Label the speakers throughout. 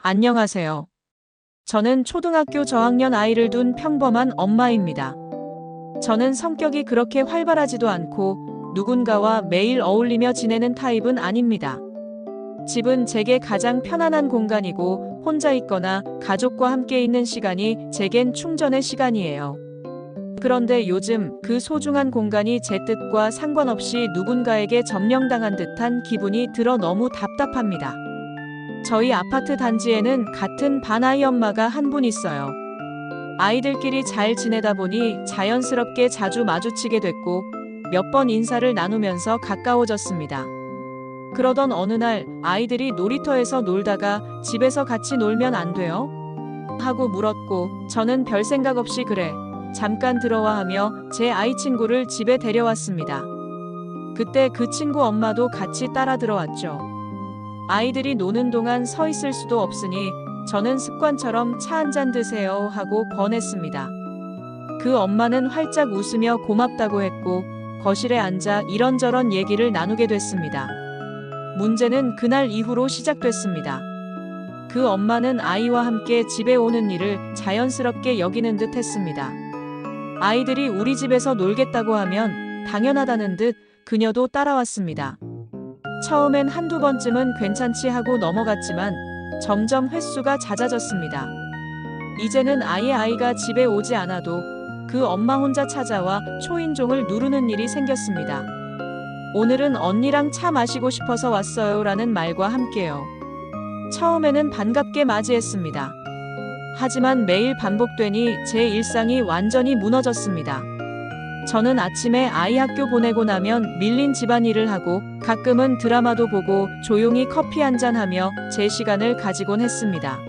Speaker 1: 안녕하세요. 저는 초등학교 저학년 아이를 둔 평범한 엄마입니다. 저는 성격이 그렇게 활발하지도 않고 누군가와 매일 어울리며 지내는 타입은 아닙니다. 집은 제게 가장 편안한 공간이고 혼자 있거나 가족과 함께 있는 시간이 제겐 충전의 시간이에요. 그런데 요즘 그 소중한 공간이 제 뜻과 상관없이 누군가에게 점령당한 듯한 기분이 들어 너무 답답합니다. 저희 아파트 단지에는 같은 반 아이 엄마가 한 분 있어요. 아이들끼리 잘 지내다 보니 자연스럽게 자주 마주치게 됐고 몇 번 인사를 나누면서 가까워졌습니다. 그러던 어느 날 아이들이 놀이터에서 놀다가 집에서 같이 놀면 안 돼요? 하고 물었고 저는 별 생각 없이 그래. 잠깐 들어와 하며 제 아이 친구를 집에 데려왔습니다. 그때 그 친구 엄마도 같이 따라 들어왔죠. 아이들이 노는 동안 서 있을 수도 없으니 저는 습관처럼 차 한 잔 드세요 하고 권했습니다. 그 엄마는 활짝 웃으며 고맙다고 했고 거실에 앉아 이런저런 얘기를 나누게 됐습니다. 문제는 그날 이후로 시작됐습니다. 그 엄마는 아이와 함께 집에 오는 일을 자연스럽게 여기는 듯 했습니다. 아이들이 우리 집에서 놀겠다고 하면 당연하다는 듯 그녀도 따라왔습니다. 처음엔 한두 번쯤은 괜찮지 하고 넘어갔지만 점점 횟수가 잦아졌습니다. 이제는 아예 아이가 집에 오지 않아도 그 엄마 혼자 찾아와 초인종을 누르는 일이 생겼습니다. 오늘은 언니랑 차 마시고 싶어서 왔어요 라는 말과 함께요. 처음에는 반갑게 맞이했습니다. 하지만 매일 반복되니 제 일상이 완전히 무너졌습니다. 저는 아침에 아이 학교 보내고 나면 밀린 집안일을 하고 가끔은 드라마도 보고 조용히 커피 한잔 하며 제 시간을 가지곤 했습니다.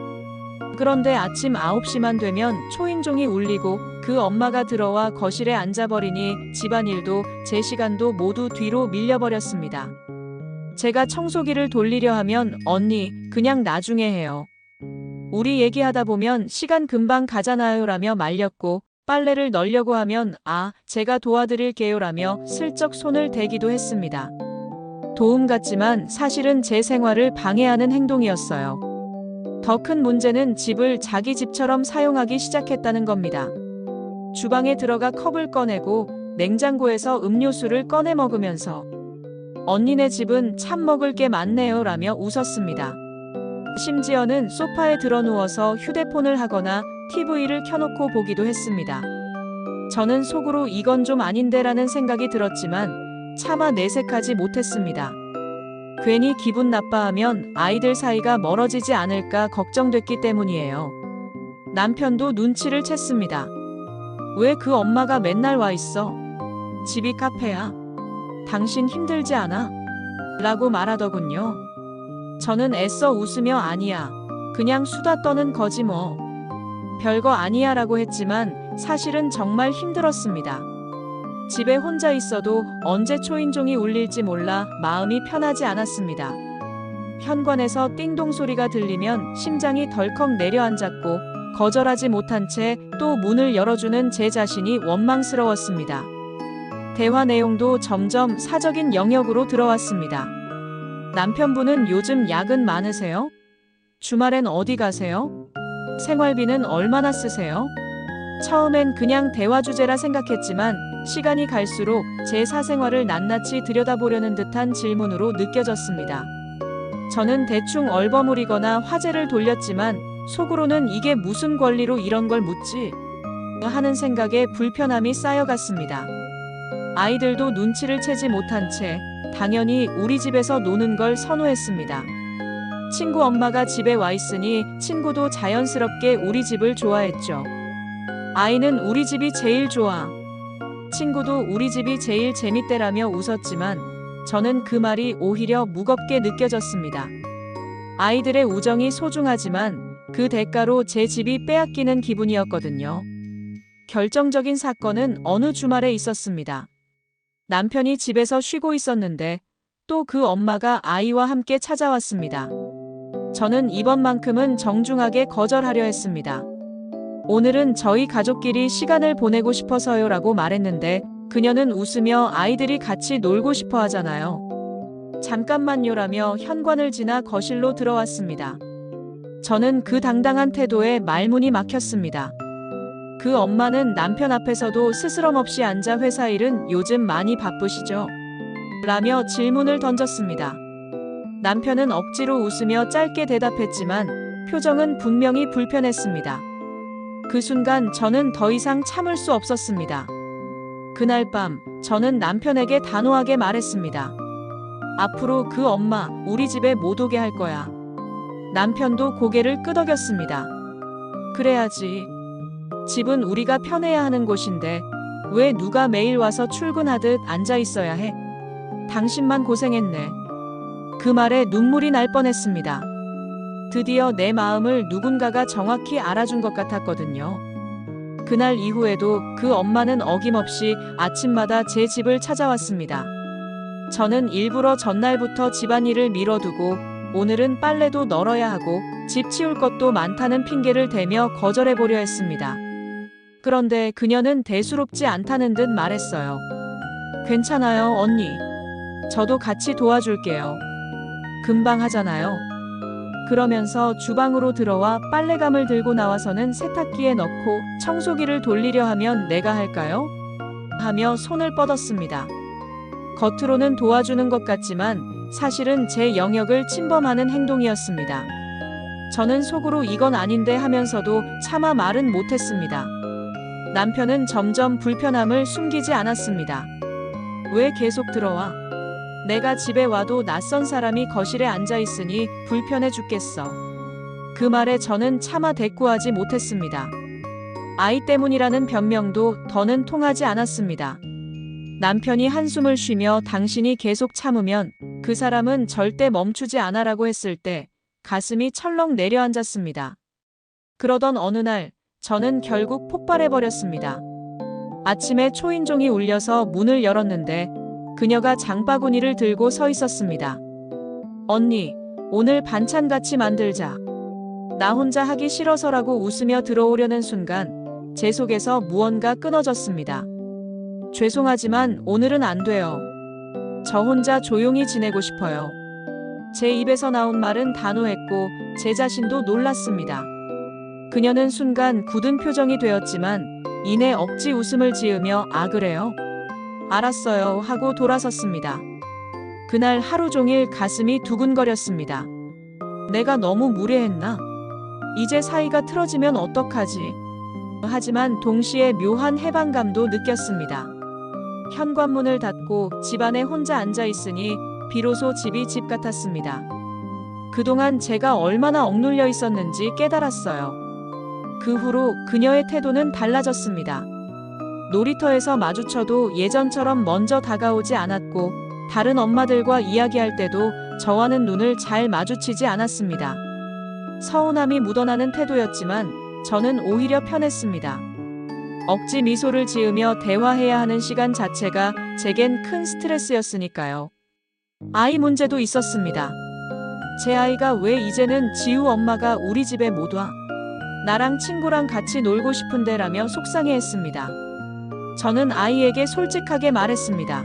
Speaker 1: 그런데 아침 9시만 되면 초인종이 울리고 그 엄마가 들어와 거실에 앉아버리니 집안일도 제 시간도 모두 뒤로 밀려버렸습니다. 제가 청소기를 돌리려 하면 언니, 그냥 나중에 해요. 우리 얘기하다 보면 시간 금방 가잖아요 라며 말렸고 빨래를 널려고 하면 제가 도와드릴게요 라며 슬쩍 손을 대기도 했습니다. 도움 같지만 사실은 제 생활을 방해하는 행동이었어요. 더 큰 문제는 집을 자기 집처럼 사용하기 시작했다는 겁니다. 주방에 들어가 컵을 꺼내고 냉장고에서 음료수를 꺼내 먹으면서 언니네 집은 참 먹을 게 많네요 라며 웃었습니다. 심지어는 소파에 드러누워서 휴대폰을 하거나 TV를 켜놓고 보기도 했습니다. 저는 속으로 이건 좀 아닌데 라는 생각이 들었지만 차마 내색하지 못했습니다. 괜히 기분 나빠하면 아이들 사이가 멀어지지 않을까 걱정됐기 때문이에요. 남편도 눈치를 챘습니다. 왜 그 엄마가 맨날 와 있어? 집이 카페야? 당신 힘들지 않아? 라고 말하더군요. 저는 애써 웃으며 아니야. 그냥 수다 떠는 거지 뭐. 별거 아니야 라고 했지만 사실은 정말 힘들었습니다. 집에 혼자 있어도 언제 초인종이 울릴지 몰라 마음이 편하지 않았습니다. 현관에서 띵동 소리가 들리면 심장이 덜컥 내려앉았고 거절하지 못한 채 또 문을 열어주는 제 자신이 원망스러웠습니다. 대화 내용도 점점 사적인 영역으로 들어왔습니다. 남편분은 요즘 야근 많으세요? 주말엔 어디 가세요? 생활비는 얼마나 쓰세요? 처음엔 그냥 대화 주제라 생각했지만 시간이 갈수록 제 사생활을 낱낱이 들여다보려는 듯한 질문으로 느껴졌습니다. 저는 대충 얼버무리거나 화제를 돌렸지만 속으로는 이게 무슨 권리로 이런 걸 묻지? 하는 생각에 불편함이 쌓여갔습니다. 아이들도 눈치를 채지 못한 채 당연히 우리 집에서 노는 걸 선호했습니다. 친구 엄마가 집에 와 있으니 친구도 자연스럽게 우리 집을 좋아했죠. 아이는 우리 집이 제일 좋아. 친구도 우리 집이 제일 재밌대라며 웃었지만 저는 그 말이 오히려 무겁게 느껴졌습니다. 아이들의 우정이 소중하지만 그 대가로 제 집이 빼앗기는 기분이었거든요. 결정적인 사건은 어느 주말에 있었습니다. 남편이 집에서 쉬고 있었는데 또 그 엄마가 아이와 함께 찾아왔습니다. 저는 이번만큼은 정중하게 거절하려 했습니다. 오늘은 저희 가족끼리 시간을 보내고 싶어서요 라고 말했는데 그녀는 웃으며 아이들이 같이 놀고 싶어 하잖아요. 잠깐만요라며 현관을 지나 거실로 들어왔습니다. 저는 그 당당한 태도에 말문이 막혔습니다. 그 엄마는 남편 앞에서도 스스럼 없이 앉아 회사 일은 요즘 많이 바쁘시죠? 라며 질문을 던졌습니다. 남편은 억지로 웃으며 짧게 대답했지만 표정은 분명히 불편했습니다. 그 순간 저는 더 이상 참을 수 없었습니다. 그날 밤 저는 남편에게 단호하게 말했습니다. 앞으로 그 엄마 우리 집에 못 오게 할 거야. 남편도 고개를 끄덕였습니다. 그래야지. 집은 우리가 편해야 하는 곳인데 왜 누가 매일 와서 출근하듯 앉아 있어야 해? 당신만 고생했네. 그 말에 눈물이 날 뻔했습니다. 드디어 내 마음을 누군가가 정확히 알아준 것 같았거든요. 그날 이후에도 그 엄마는 어김없이 아침마다 제 집을 찾아왔습니다. 저는 일부러 전날부터 집안일을 미뤄두고 오늘은 빨래도 널어야 하고 집 치울 것도 많다는 핑계를 대며 거절해보려 했습니다. 그런데 그녀는 대수롭지 않다는 듯 말했어요. 괜찮아요, 언니. 저도 같이 도와줄게요. 금방 하잖아요. 그러면서 주방으로 들어와 빨래감을 들고 나와서는 세탁기에 넣고 청소기를 돌리려 하면 내가 할까요? 하며 손을 뻗었습니다. 겉으로는 도와주는 것 같지만 사실은 제 영역을 침범하는 행동이었습니다. 저는 속으로 이건 아닌데 하면서도 차마 말은 못했습니다. 남편은 점점 불편함을 숨기지 않았습니다. 왜 계속 들어와? 내가 집에 와도 낯선 사람이 거실에 앉아 있으니 불편해 죽겠어. 그 말에 저는 차마 대꾸하지 못했습니다. 아이 때문이라는 변명도 더는 통하지 않았습니다. 남편이 한숨을 쉬며 당신이 계속 참으면 그 사람은 절대 멈추지 않아라고 했을 때 가슴이 철렁 내려앉았습니다. 그러던 어느 날 저는 결국 폭발해버렸습니다. 아침에 초인종이 울려서 문을 열었는데 그녀가 장바구니를 들고 서 있었습니다. 언니, 오늘 반찬 같이 만들자. 나 혼자 하기 싫어서라고 웃으며 들어오려는 순간 제 속에서 무언가 끊어졌습니다. 죄송하지만 오늘은 안 돼요. 저 혼자 조용히 지내고 싶어요. 제 입에서 나온 말은 단호했고 제 자신도 놀랐습니다. 그녀는 순간 굳은 표정이 되었지만 이내 억지 웃음을 지으며 아 그래요? 알았어요 하고 돌아섰습니다. 그날 하루 종일 가슴이 두근거렸습니다. 내가 너무 무례했나? 이제 사이가 틀어지면 어떡하지? 하지만 동시에 묘한 해방감도 느꼈습니다. 현관문을 닫고 집안에 혼자 앉아 있으니 비로소 집이 집 같았습니다. 그동안 제가 얼마나 억눌려 있었는지 깨달았어요. 그 후로 그녀의 태도는 달라졌습니다. 놀이터에서 마주쳐도 예전처럼 먼저 다가오지 않았고 다른 엄마들과 이야기할 때도 저와는 눈을 잘 마주치지 않았습니다. 서운함이 묻어나는 태도였지만 저는 오히려 편했습니다. 억지 미소를 지으며 대화해야 하는 시간 자체가 제겐 큰 스트레스였으니까요. 아이 문제도 있었습니다. 제 아이가 왜 이제는 지우 엄마가 우리 집에 못 와? 나랑 친구랑 같이 놀고 싶은데 라며 속상해했습니다. 저는 아이에게 솔직하게 말했습니다.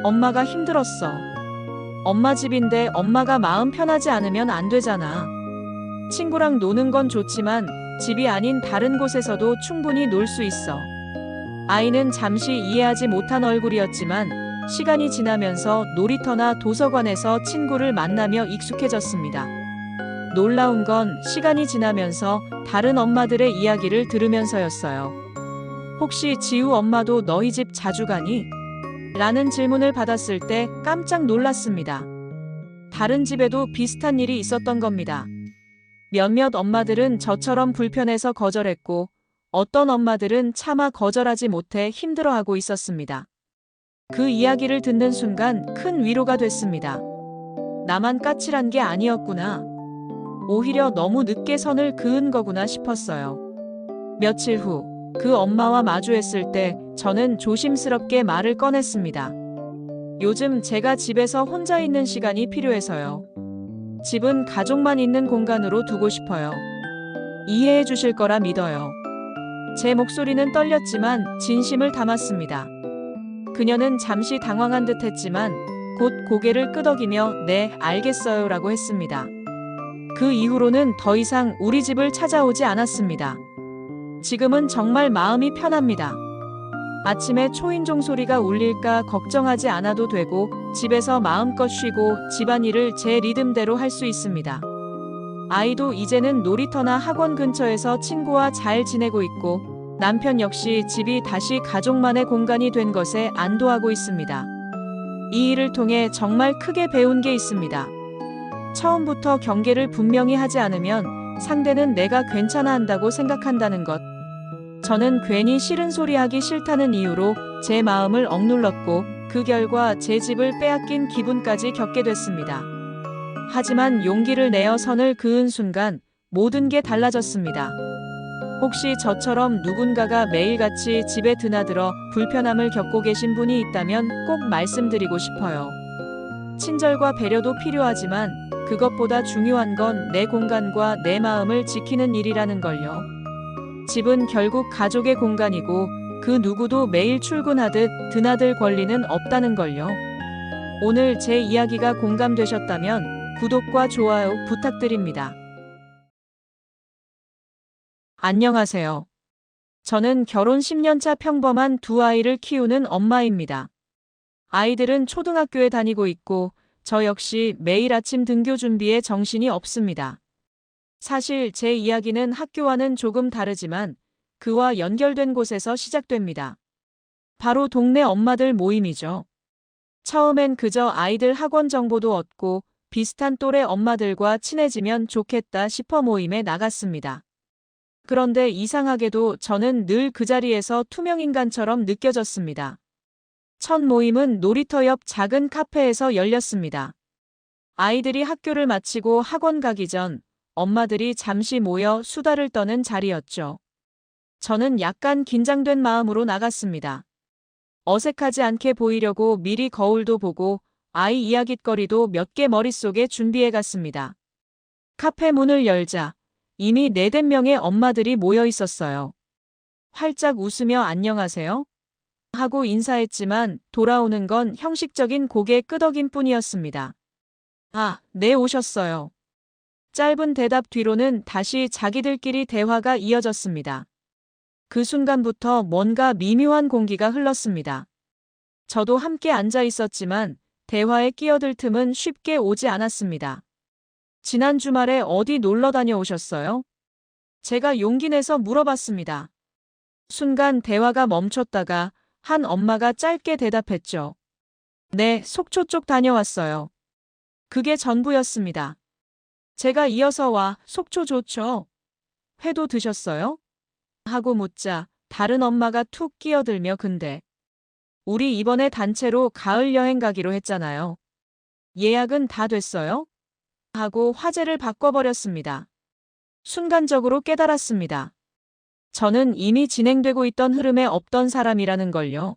Speaker 1: 엄마가 힘들었어. 엄마 집인데 엄마가 마음 편하지 않으면 안 되잖아. 친구랑 노는 건 좋지만 집이 아닌 다른 곳에서도 충분히 놀 수 있어. 아이는 잠시 이해하지 못한 얼굴이었지만 시간이 지나면서 놀이터나 도서관에서 친구를 만나며 익숙해졌습니다. 놀라운 건 시간이 지나면서 다른 엄마들의 이야기를 들으면서였어요. 혹시 지우 엄마도 너희 집 자주 가니? 라는 질문을 받았을 때 깜짝 놀랐습니다. 다른 집에도 비슷한 일이 있었던 겁니다. 몇몇 엄마들은 저처럼 불편해서 거절했고 어떤 엄마들은 차마 거절하지 못해 힘들어하고 있었습니다. 그 이야기를 듣는 순간 큰 위로가 됐습니다. 나만 까칠한 게 아니었구나. 오히려 너무 늦게 선을 그은 거구나 싶었어요. 며칠 후 그 엄마와 마주했을 때 저는 조심스럽게 말을 꺼냈습니다. 요즘 제가 집에서 혼자 있는 시간이 필요해서요. 집은 가족만 있는 공간으로 두고 싶어요. 이해해 주실 거라 믿어요. 제 목소리는 떨렸지만 진심을 담았습니다. 그녀는 잠시 당황한 듯 했지만 곧 고개를 끄덕이며 네, 알겠어요 라고 했습니다. 그 이후로는 더 이상 우리 집을 찾아오지 않았습니다. 지금은 정말 마음이 편합니다. 아침에 초인종 소리가 울릴까 걱정하지 않아도 되고 집에서 마음껏 쉬고 집안일을 제 리듬대로 할 수 있습니다. 아이도 이제는 놀이터나 학원 근처에서 친구와 잘 지내고 있고 남편 역시 집이 다시 가족만의 공간이 된 것에 안도하고 있습니다. 이 일을 통해 정말 크게 배운 게 있습니다. 처음부터 경계를 분명히 하지 않으면 상대는 내가 괜찮아 한다고 생각한다는 것. 저는 괜히 싫은 소리 하기 싫다는 이유로 제 마음을 억눌렀고 그 결과 제 집을 빼앗긴 기분까지 겪게 됐습니다. 하지만 용기를 내어 선을 그은 순간 모든 게 달라졌습니다. 혹시 저처럼 누군가가 매일같이 집에 드나들어 불편함을 겪고 계신 분이 있다면 꼭 말씀드리고 싶어요. 친절과 배려도 필요하지만 그것보다 중요한 건 내 공간과 내 마음을 지키는 일이라는 걸요. 집은 결국 가족의 공간이고 그 누구도 매일 출근하듯 드나들 권리는 없다는 걸요. 오늘 제 이야기가 공감되셨다면 구독과 좋아요 부탁드립니다. 안녕하세요. 저는 결혼 10년차 평범한 두 아이를 키우는 엄마입니다. 아이들은 초등학교에 다니고 있고 저 역시 매일 아침 등교 준비에 정신이 없습니다. 사실 제 이야기는 학교와는 조금 다르지만 그와 연결된 곳에서 시작됩니다. 바로 동네 엄마들 모임이죠. 처음엔 그저 아이들 학원 정보도 얻고 비슷한 또래 엄마들과 친해지면 좋겠다 싶어 모임에 나갔습니다. 그런데 이상하게도 저는 늘 그 자리에서 투명인간처럼 느껴졌습니다. 첫 모임은 놀이터 옆 작은 카페에서 열렸습니다. 아이들이 학교를 마치고 학원 가기 전 엄마들이 잠시 모여 수다를 떠는 자리였죠. 저는 약간 긴장된 마음으로 나갔습니다. 어색하지 않게 보이려고 미리 거울도 보고 아이 이야깃거리도 몇 개 머릿속에 준비해 갔습니다. 카페 문을 열자 이미 4~5명의 엄마들이 모여 있었어요. 활짝 웃으며 안녕하세요 하고 인사했지만 돌아오는 건 형식적인 고개 끄덕임 뿐이었습니다. 아, 네 오셨어요. 짧은 대답 뒤로는 다시 자기들끼리 대화가 이어졌습니다. 그 순간부터 뭔가 미묘한 공기가 흘렀습니다. 저도 함께 앉아 있었지만 대화에 끼어들 틈은 쉽게 오지 않았습니다. 지난 주말에 어디 놀러 다녀오셨어요? 제가 용기 내서 물어봤습니다. 순간 대화가 멈췄다가 한 엄마가 짧게 대답했죠. 네, 속초 쪽 다녀왔어요. 그게 전부였습니다. 제가 이어서 와, 속초 좋죠? 회도 드셨어요? 하고 묻자 다른 엄마가 툭 끼어들며 근데 우리 이번에 단체로 가을 여행 가기로 했잖아요. 예약은 다 됐어요? 하고 화제를 바꿔버렸습니다. 순간적으로 깨달았습니다. 저는 이미 진행되고 있던 흐름에 없던 사람이라는 걸요.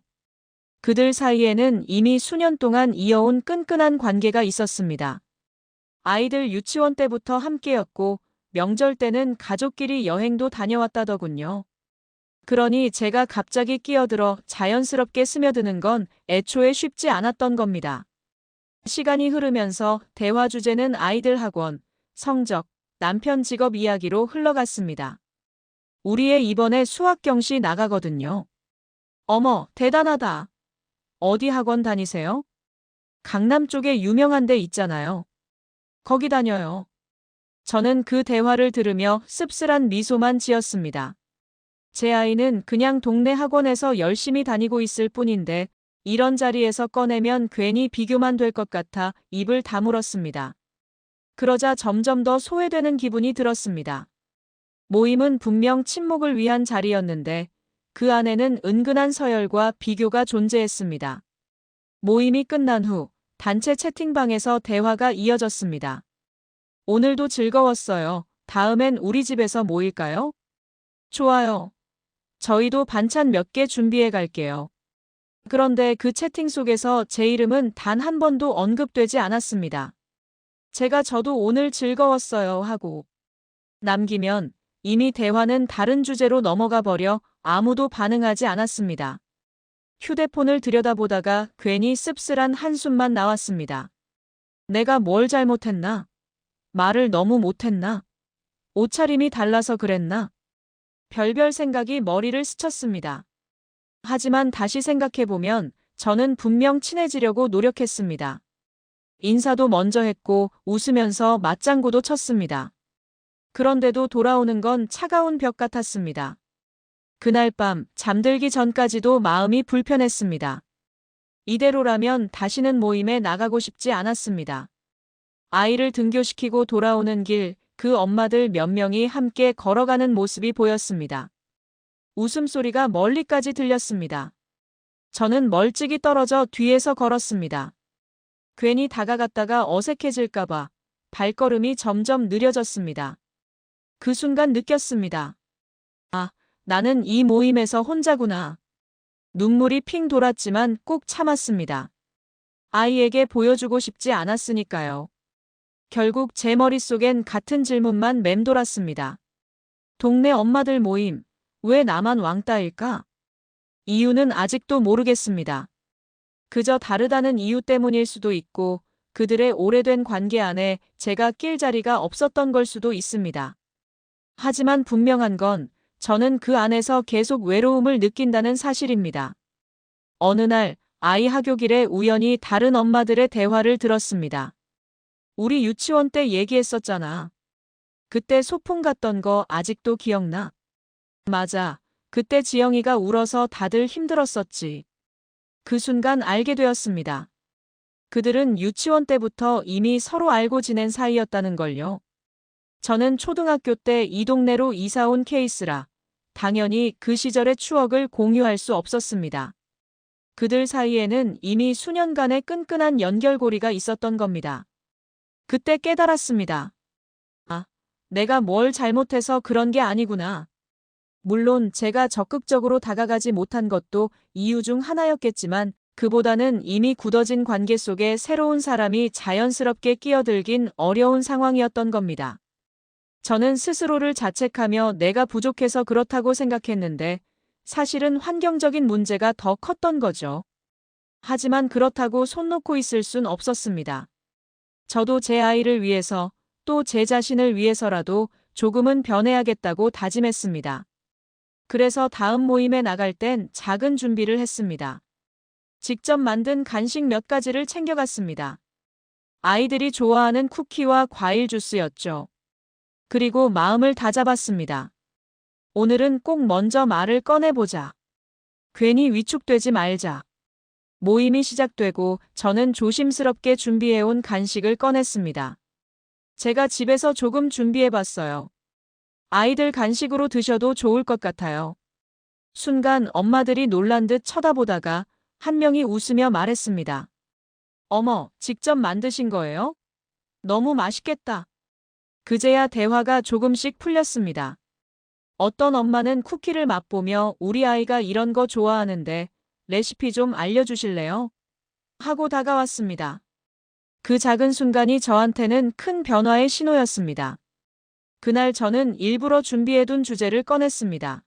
Speaker 1: 그들 사이에는 이미 수년 동안 이어온 끈끈한 관계가 있었습니다. 아이들 유치원 때부터 함께였고 명절 때는 가족끼리 여행도 다녀왔다더군요. 그러니 제가 갑자기 끼어들어 자연스럽게 스며드는 건 애초에 쉽지 않았던 겁니다. 시간이 흐르면서 대화 주제는 아이들 학원, 성적, 남편 직업 이야기로 흘러갔습니다. 우리 애 이번에 수학 경시 나가거든요. 어머, 대단하다. 어디 학원 다니세요? 강남 쪽에 유명한 데 있잖아요. 거기 다녀요. 저는 그 대화를 들으며 씁쓸한 미소만 지었습니다. 제 아이는 그냥 동네 학원에서 열심히 다니고 있을 뿐인데 이런 자리에서 꺼내면 괜히 비교만 될 것 같아 입을 다물었습니다. 그러자 점점 더 소외되는 기분이 들었습니다. 모임은 분명 친목을 위한 자리였는데 그 안에는 은근한 서열과 비교가 존재했습니다. 모임이 끝난 후 단체 채팅방에서 대화가 이어졌습니다. 오늘도 즐거웠어요. 다음엔 우리 집에서 모일까요? 좋아요. 저희도 반찬 몇 개 준비해 갈게요. 그런데 그 채팅 속에서 제 이름은 단 한 번도 언급되지 않았습니다. 제가 저도 오늘 즐거웠어요 하고 남기면 이미 대화는 다른 주제로 넘어가 버려 아무도 반응하지 않았습니다. 휴대폰을 들여다보다가 괜히 씁쓸한 한숨만 나왔습니다. 내가 뭘 잘못했나? 말을 너무 못했나? 옷차림이 달라서 그랬나? 별별 생각이 머리를 스쳤습니다. 하지만 다시 생각해보면 저는 분명 친해지려고 노력했습니다. 인사도 먼저 했고 웃으면서 맞장구도 쳤습니다. 그런데도 돌아오는 건 차가운 벽 같았습니다. 그날 밤 잠들기 전까지도 마음이 불편했습니다. 이대로라면 다시는 모임에 나가고 싶지 않았습니다. 아이를 등교시키고 돌아오는 길, 그 엄마들 몇 명이 함께 걸어가는 모습이 보였습니다. 웃음소리가 멀리까지 들렸습니다. 저는 멀찍이 떨어져 뒤에서 걸었습니다. 괜히 다가갔다가 어색해질까봐 발걸음이 점점 느려졌습니다. 그 순간 느꼈습니다. 아, 나는 이 모임에서 혼자구나. 눈물이 핑 돌았지만 꾹 참았습니다. 아이에게 보여주고 싶지 않았으니까요. 결국 제 머릿속엔 같은 질문만 맴돌았습니다. 동네 엄마들 모임, 왜 나만 왕따일까? 이유는 아직도 모르겠습니다. 그저 다르다는 이유 때문일 수도 있고 그들의 오래된 관계 안에 제가 낄 자리가 없었던 걸 수도 있습니다. 하지만 분명한 건 저는 그 안에서 계속 외로움을 느낀다는 사실입니다. 어느 날 아이 하교길에 우연히 다른 엄마들의 대화를 들었습니다. 우리 유치원 때 얘기했었잖아. 그때 소풍 갔던 거 아직도 기억나? 맞아. 그때 지영이가 울어서 다들 힘들었었지. 그 순간 알게 되었습니다. 그들은 유치원 때부터 이미 서로 알고 지낸 사이였다는 걸요. 저는 초등학교 때 이 동네로 이사 온 케이스라 당연히 그 시절의 추억을 공유할 수 없었습니다. 그들 사이에는 이미 수년간의 끈끈한 연결고리가 있었던 겁니다. 그때 깨달았습니다. 아, 내가 뭘 잘못해서 그런 게 아니구나. 물론 제가 적극적으로 다가가지 못한 것도 이유 중 하나였겠지만 그보다는 이미 굳어진 관계 속에 새로운 사람이 자연스럽게 끼어들긴 어려운 상황이었던 겁니다. 저는 스스로를 자책하며 내가 부족해서 그렇다고 생각했는데 사실은 환경적인 문제가 더 컸던 거죠. 하지만 그렇다고 손 놓고 있을 순 없었습니다. 저도 제 아이를 위해서 또 제 자신을 위해서라도 조금은 변해야겠다고 다짐했습니다. 그래서 다음 모임에 나갈 땐 작은 준비를 했습니다. 직접 만든 간식 몇 가지를 챙겨갔습니다. 아이들이 좋아하는 쿠키와 과일 주스였죠. 그리고 마음을 다잡았습니다. 오늘은 꼭 먼저 말을 꺼내보자. 괜히 위축되지 말자. 모임이 시작되고 저는 조심스럽게 준비해온 간식을 꺼냈습니다. 제가 집에서 조금 준비해봤어요. 아이들 간식으로 드셔도 좋을 것 같아요. 순간 엄마들이 놀란 듯 쳐다보다가 한 명이 웃으며 말했습니다. 어머, 직접 만드신 거예요? 너무 맛있겠다. 그제야 대화가 조금씩 풀렸습니다. 어떤 엄마는 쿠키를 맛보며 우리 아이가 이런 거 좋아하는데 레시피 좀 알려주실래요? 하고 다가왔습니다. 그 작은 순간이 저한테는 큰 변화의 신호였습니다. 그날 저는 일부러 준비해둔 주제를 꺼냈습니다.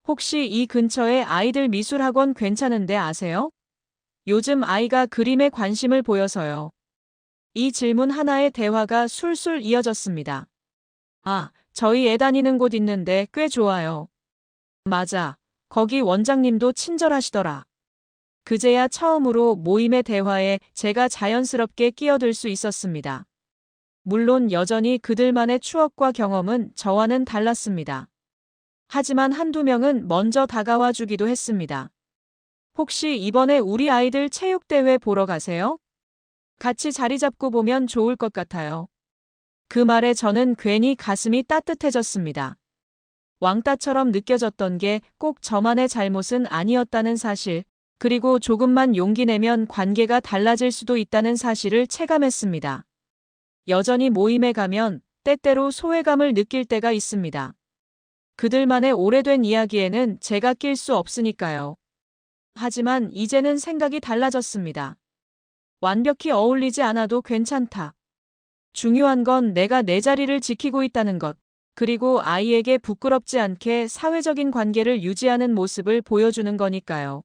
Speaker 1: 혹시 이 근처에 아이들 미술학원 괜찮은데 아세요? 요즘 아이가 그림에 관심을 보여서요. 이 질문 하나에 대화가 술술 이어졌습니다. 아, 저희 애 다니는 곳 있는데 꽤 좋아요. 맞아. 거기 원장님도 친절하시더라. 그제야 처음으로 모임의 대화에 제가 자연스럽게 끼어들 수 있었습니다. 물론 여전히 그들만의 추억과 경험은 저와는 달랐습니다. 하지만 한두 명은 먼저 다가와 주기도 했습니다. 혹시 이번에 우리 아이들 체육대회 보러 가세요? 같이 자리 잡고 보면 좋을 것 같아요. 그 말에 저는 괜히 가슴이 따뜻해졌습니다. 왕따처럼 느껴졌던 게 꼭 저만의 잘못은 아니었다는 사실, 그리고 조금만 용기 내면 관계가 달라질 수도 있다는 사실을 체감했습니다. 여전히 모임에 가면 때때로 소외감을 느낄 때가 있습니다. 그들만의 오래된 이야기에는 제가 낄 수 없으니까요. 하지만 이제는 생각이 달라졌습니다. 완벽히 어울리지 않아도 괜찮다. 중요한 건 내가 내 자리를 지키고 있다는 것, 그리고 아이에게 부끄럽지 않게 사회적인 관계를 유지하는 모습을 보여주는 거니까요.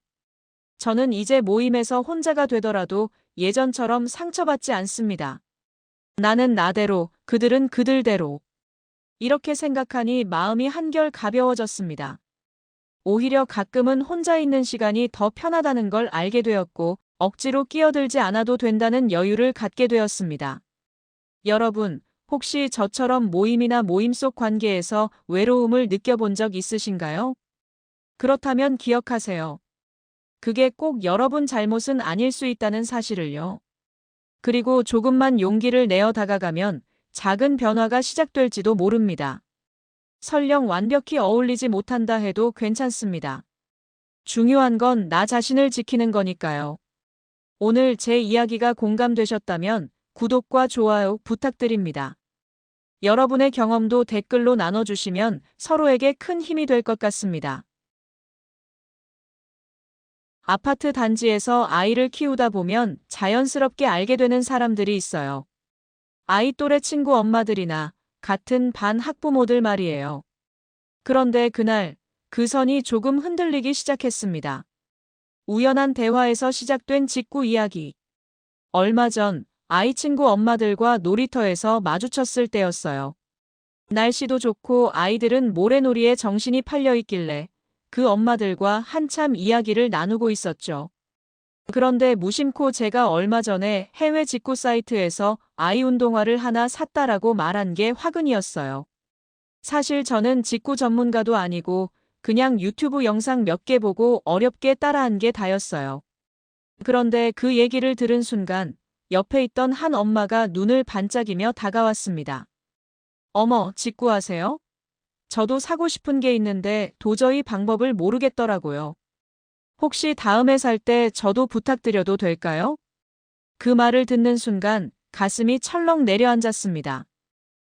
Speaker 1: 저는 이제 모임에서 혼자가 되더라도 예전처럼 상처받지 않습니다. 나는 나대로 그들은 그들대로. 이렇게 생각하니 마음이 한결 가벼워졌습니다. 오히려 가끔은 혼자 있는 시간이 더 편하다는 걸 알게 되었고, 억지로 끼어들지 않아도 된다는 여유를 갖게 되었습니다. 여러분, 혹시 저처럼 모임이나 모임 속 관계에서 외로움을 느껴본 적 있으신가요? 그렇다면 기억하세요. 그게 꼭 여러분 잘못은 아닐 수 있다는 사실을요. 그리고 조금만 용기를 내어 다가가면 작은 변화가 시작될지도 모릅니다. 설령 완벽히 어울리지 못한다 해도 괜찮습니다. 중요한 건 나 자신을 지키는 거니까요. 오늘 제 이야기가 공감되셨다면 구독과 좋아요 부탁드립니다. 여러분의 경험도 댓글로 나눠주시면 서로에게 큰 힘이 될 것 같습니다. 아파트 단지에서 아이를 키우다 보면 자연스럽게 알게 되는 사람들이 있어요. 아이 또래 친구 엄마들이나 같은 반 학부모들 말이에요. 그런데 그날 그 선이 조금 흔들리기 시작했습니다. 우연한 대화에서 시작된 직구 이야기. 얼마 전 아이 친구 엄마들과 놀이터에서 마주쳤을 때였어요. 날씨도 좋고 아이들은 모래놀이에 정신이 팔려 있길래 그 엄마들과 한참 이야기를 나누고 있었죠. 그런데 무심코 제가 얼마 전에 해외 직구 사이트에서 아이 운동화를 하나 샀다라고 말한 게 화근이었어요. 사실 저는 직구 전문가도 아니고 그냥 유튜브 영상 몇 개 보고 어렵게 따라한 게 다였어요. 그런데 그 얘기를 들은 순간 옆에 있던 한 엄마가 눈을 반짝이며 다가왔습니다. 어머, 직구하세요? 저도 사고 싶은 게 있는데 도저히 방법을 모르겠더라고요. 혹시 다음에 살 때 저도 부탁드려도 될까요? 그 말을 듣는 순간 가슴이 철렁 내려앉았습니다.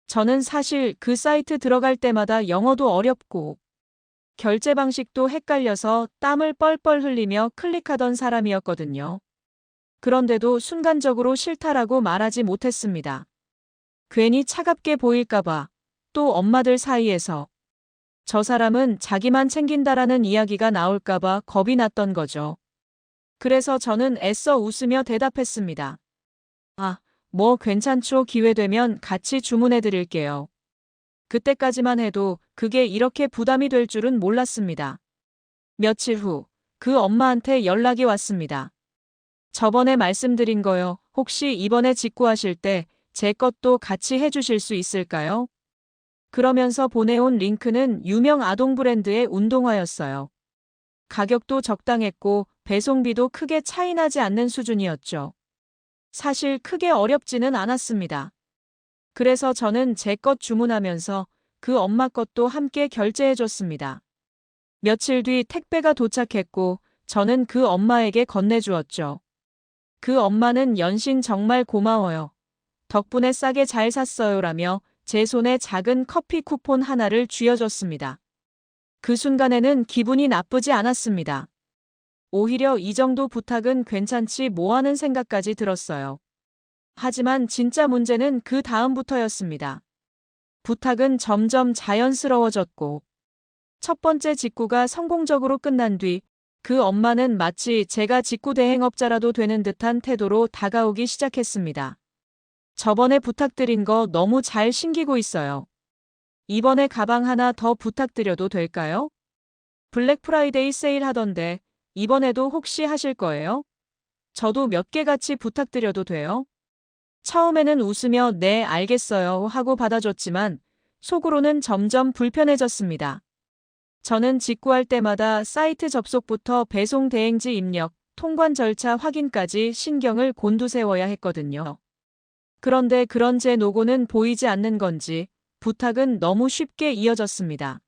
Speaker 1: 저는 사실 그 사이트 들어갈 때마다 영어도 어렵고 결제 방식도 헷갈려서 땀을 뻘뻘 흘리며 클릭하던 사람이었거든요. 그런데도 순간적으로 싫다라고 말하지 못했습니다. 괜히 차갑게 보일까봐, 또 엄마들 사이에서 저 사람은 자기만 챙긴다라는 이야기가 나올까봐 겁이 났던 거죠. 그래서 저는 애써 웃으며 대답했습니다. 아, 뭐 괜찮죠. 기회되면 같이 주문해 드릴게요. 그때까지만 해도 그게 이렇게 부담이 될 줄은 몰랐습니다. 며칠 후, 그 엄마한테 연락이 왔습니다. 저번에 말씀드린 거요. 혹시 이번에 직구하실 때 제 것도 같이 해주실 수 있을까요? 그러면서 보내온 링크는 유명 아동 브랜드의 운동화였어요. 가격도 적당했고 배송비도 크게 차이나지 않는 수준이었죠. 사실 크게 어렵지는 않았습니다. 그래서 저는 제 것 주문하면서 그 엄마 것도 함께 결제해줬습니다. 며칠 뒤 택배가 도착했고 저는 그 엄마에게 건네주었죠. 그 엄마는 연신 정말 고마워요. 덕분에 싸게 잘 샀어요라며 제 손에 작은 커피 쿠폰 하나를 쥐어줬습니다. 그 순간에는 기분이 나쁘지 않았습니다. 오히려 이 정도 부탁은 괜찮지 뭐 하는 생각까지 들었어요. 하지만 진짜 문제는 그 다음부터였습니다. 부탁은 점점 자연스러워졌고 첫 번째 직구가 성공적으로 끝난 뒤 그 엄마는 마치 제가 직구 대행업자라도 되는 듯한 태도로 다가오기 시작했습니다. 저번에 부탁드린 거 너무 잘 신기고 있어요. 이번에 가방 하나 더 부탁드려도 될까요? 블랙 프라이데이 세일 하던데 이번에도 혹시 하실 거예요? 저도 몇 개 같이 부탁드려도 돼요? 처음에는 웃으며 네, 알겠어요 하고 받아줬지만 속으로는 점점 불편해졌습니다. 저는 직구할 때마다 사이트 접속부터 배송 대행지 입력, 통관 절차 확인까지 신경을 곤두세워야 했거든요. 그런데 그런 제 노고는 보이지 않는 건지 부탁은 너무 쉽게 이어졌습니다.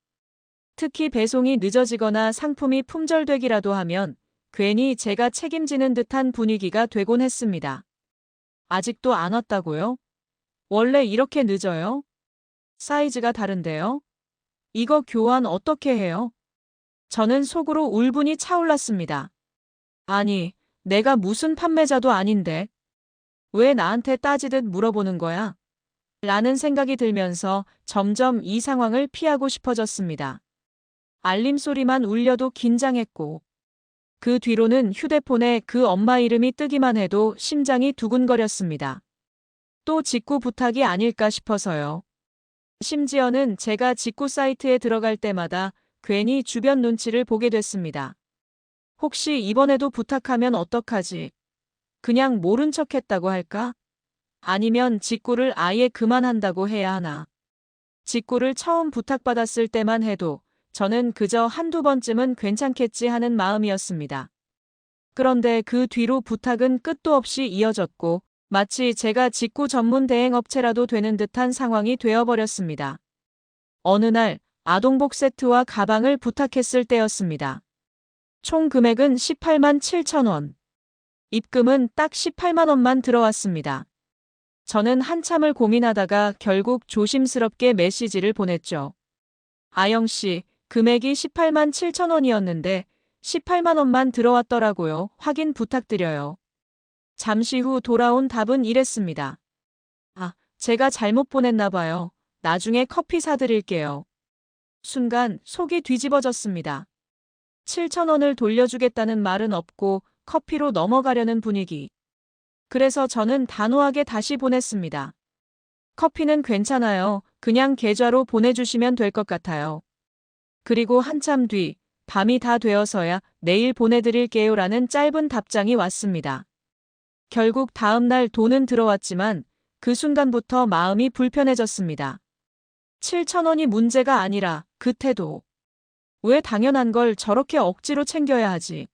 Speaker 1: 특히 배송이 늦어지거나 상품이 품절되기라도 하면 괜히 제가 책임지는 듯한 분위기가 되곤 했습니다. 아직도 안 왔다고요? 원래 이렇게 늦어요? 사이즈가 다른데요? 이거 교환 어떻게 해요? 저는 속으로 울분이 차올랐습니다. 아니, 내가 무슨 판매자도 아닌데 왜 나한테 따지듯 물어보는 거야? 라는 생각이 들면서 점점 이 상황을 피하고 싶어졌습니다. 알림 소리만 울려도 긴장했고 그 뒤로는 휴대폰에 그 엄마 이름이 뜨기만 해도 심장이 두근거렸습니다. 또 직구 부탁이 아닐까 싶어서요. 심지어는 제가 직구 사이트에 들어갈 때마다 괜히 주변 눈치를 보게 됐습니다. 혹시 이번에도 부탁하면 어떡하지? 그냥 모른 척 했다고 할까? 아니면 직구를 아예 그만한다고 해야 하나? 직구를 처음 부탁받았을 때만 해도 저는 그저 한두 번쯤은 괜찮겠지 하는 마음이었습니다. 그런데 그 뒤로 부탁은 끝도 없이 이어졌고 마치 제가 직구 전문 대행 업체라도 되는 듯한 상황이 되어버렸습니다. 어느 날 아동복 세트와 가방을 부탁했을 때였습니다. 총 금액은 18만 7천 원. 입금은 딱 18만 원만 들어왔습니다. 저는 한참을 고민하다가 결국 조심스럽게 메시지를 보냈죠. 아영 씨, 금액이 18만 7천 원이었는데 18만 원만 들어왔더라고요. 확인 부탁드려요. 잠시 후 돌아온 답은 이랬습니다. 아, 제가 잘못 보냈나 봐요. 나중에 커피 사드릴게요. 순간 속이 뒤집어졌습니다. 7천 원을 돌려주겠다는 말은 없고 커피로 넘어가려는 분위기. 그래서 저는 단호하게 다시 보냈습니다. 커피는 괜찮아요. 그냥 계좌로 보내주시면 될 것 같아요. 그리고 한참 뒤, 밤이 다 되어서야 내일 보내드릴게요라는 짧은 답장이 왔습니다. 결국 다음 날 돈은 들어왔지만 그 순간부터 마음이 불편해졌습니다. 7천 원이 문제가 아니라 그 태도. 왜 당연한 걸 저렇게 억지로 챙겨야 하지?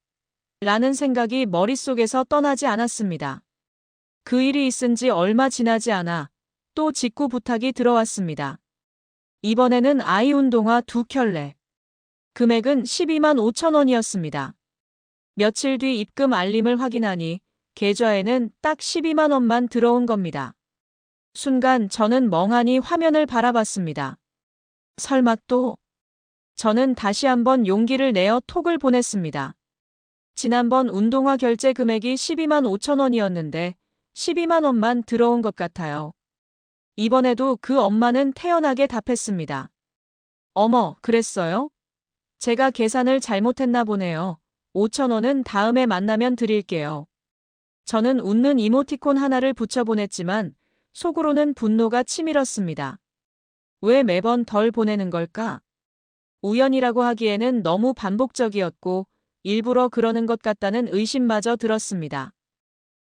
Speaker 1: 라는 생각이 머릿속에서 떠나지 않았습니다. 그 일이 있은 지 얼마 지나지 않아 또 직구 부탁이 들어왔습니다. 이번에는 아이 운동화 2켤레. 금액은 12만 5천 원이었습니다. 며칠 뒤 입금 알림을 확인하니 계좌에는 딱 12만 원만 들어온 겁니다. 순간 저는 멍하니 화면을 바라봤습니다. 설마 또? 저는 다시 한번 용기를 내어 톡을 보냈습니다. 지난번 운동화 결제 금액이 12만 5천 원이었는데 12만 원만 들어온 것 같아요. 이번에도 그 엄마는 태연하게 답했습니다. 어머, 그랬어요? 제가 계산을 잘못했나 보네요. 5천 원은 다음에 만나면 드릴게요. 저는 웃는 이모티콘 하나를 붙여보냈지만 속으로는 분노가 치밀었습니다. 왜 매번 덜 보내는 걸까? 우연이라고 하기에는 너무 반복적이었고 일부러 그러는 것 같다는 의심마저 들었습니다.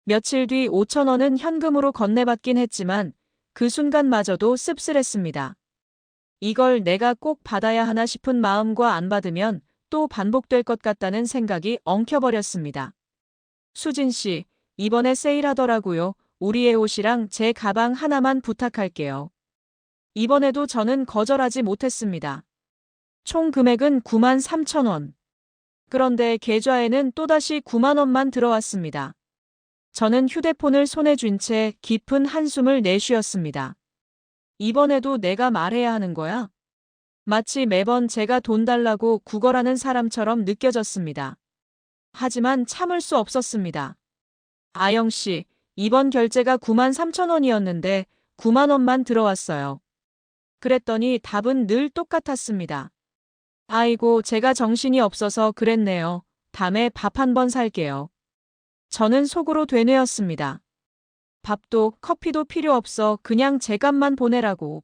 Speaker 1: 며칠 뒤 5천 원은 현금으로 건네받긴 했지만 그 순간마저도 씁쓸했습니다. 이걸 내가 꼭 받아야 하나 싶은 마음과 안 받으면 또 반복될 것 같다는 생각이 엉켜버렸습니다. 수진 씨, 이번에 세일하더라고요. 우리의 옷이랑 제 가방 하나만 부탁할게요. 이번에도 저는 거절하지 못했습니다. 총 금액은 9만 3천 원. 그런데 계좌에는 또다시 9만 원만 들어왔습니다. 저는 휴대폰을 손에 쥔 채 깊은 한숨을 내쉬었습니다. 이번에도 내가 말해야 하는 거야? 마치 매번 제가 돈 달라고 구걸하는 사람처럼 느껴졌습니다. 하지만 참을 수 없었습니다. 아영 씨, 이번 결제가 9만 3천 원이었는데 9만 원만 들어왔어요. 그랬더니 답은 늘 똑같았습니다. 아이고, 제가 정신이 없어서 그랬네요. 다음에 밥 한 번 살게요. 저는 속으로 되뇌었습니다. 밥도 커피도 필요 없어. 그냥 제 값만 보내라고.